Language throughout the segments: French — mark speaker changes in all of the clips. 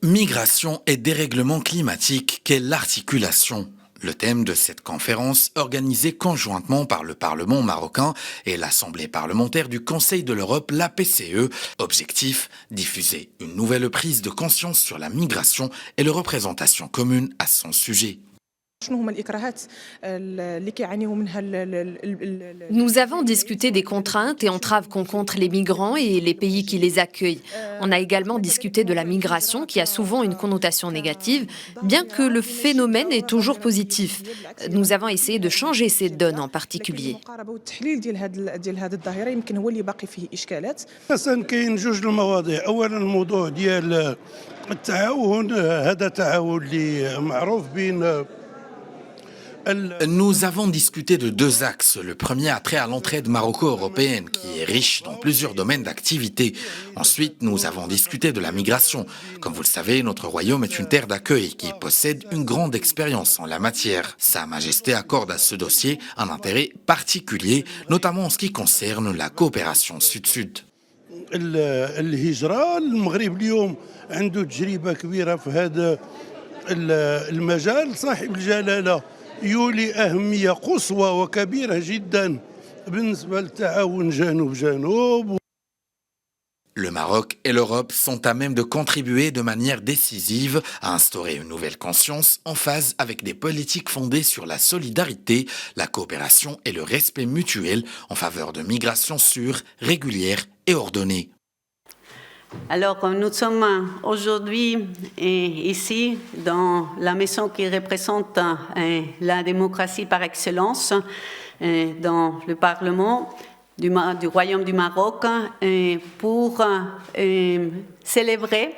Speaker 1: Migration et dérèglement climatique, quelle articulation? Le thème de cette conférence, organisée conjointement par le Parlement marocain et l'Assemblée parlementaire du Conseil de l'Europe, la PCE, objectif, diffuser une nouvelle prise de conscience sur la migration et la représentation commune à son sujet.
Speaker 2: Nous avons discuté des contraintes et entraves qu'encontrent les migrants et les pays qui les accueillent. On a également discuté de la migration qui a souvent une connotation négative, bien que le phénomène est toujours positif. Nous avons essayé de changer cette donne en particulier.
Speaker 1: Nous avons discuté de deux axes. Le premier a trait à l'entraide maroco-européenne, qui est riche dans plusieurs domaines d'activité. Ensuite, nous avons discuté de la migration. Comme vous le savez, notre royaume est une terre d'accueil qui possède une grande expérience en la matière. Sa Majesté accorde à ce dossier un intérêt particulier, notamment en ce qui concerne la coopération sud-sud.
Speaker 3: الهجرة المغرب اليوم عنده تجربة كبيرة في هذا المجال صاحب الجلالة يولي أهمية قصوى وكبيرة جدا بالنسبة للتعاون جنوب.
Speaker 1: Le Maroc et l'Europe sont à même de contribuer de manière décisive à instaurer une nouvelle conscience en phase avec des politiques fondées sur la solidarité, la coopération et le respect mutuel en faveur de migrations sûres, régulières et ordonnées.
Speaker 4: Alors, nous sommes aujourd'hui ici dans la maison qui représente la démocratie par excellence, dans le Parlement du Royaume du Maroc, pour célébrer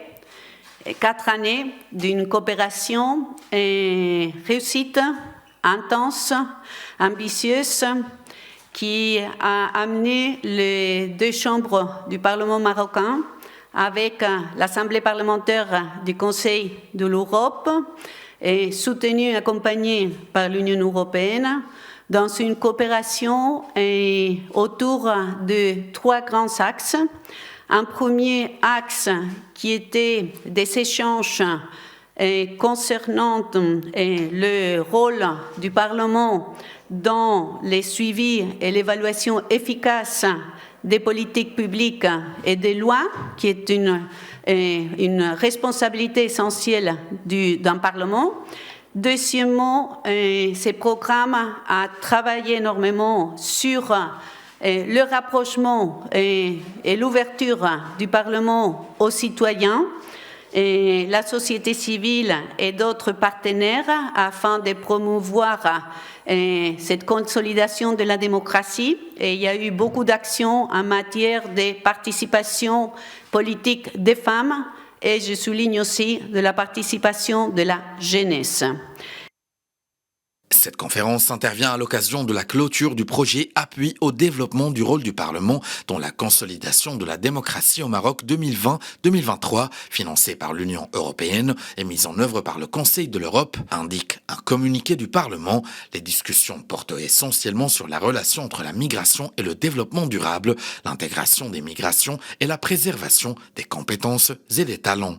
Speaker 4: 4 années d'une coopération réussite, intense, ambitieuse, qui a amené les 2 chambres du Parlement marocain avec l'Assemblée parlementaire du Conseil de l'Europe et soutenue et accompagnée par l'Union européenne dans une coopération autour de 3 grands axes. Un premier axe qui était des échanges concernant le rôle du Parlement dans les suivis et l'évaluation efficace des politiques publiques et des lois, qui est une responsabilité essentielle d'un Parlement. Deuxièmement, ces programmes a travaillé énormément sur le rapprochement et l'ouverture du Parlement aux citoyens, et la société civile et d'autres partenaires afin de promouvoir cette consolidation de la démocratie. Et il y a eu beaucoup d'actions en matière de participation politique des femmes et je souligne aussi de la participation de la jeunesse.
Speaker 1: Cette conférence intervient à l'occasion de la clôture du projet Appui au développement du rôle du Parlement dans la consolidation de la démocratie au Maroc 2020-2023, financé par l'Union européenne et mise en œuvre par le Conseil de l'Europe, indique un communiqué du Parlement. Les discussions portent essentiellement sur la relation entre la migration et le développement durable, l'intégration des migrations et la préservation des compétences et des talents.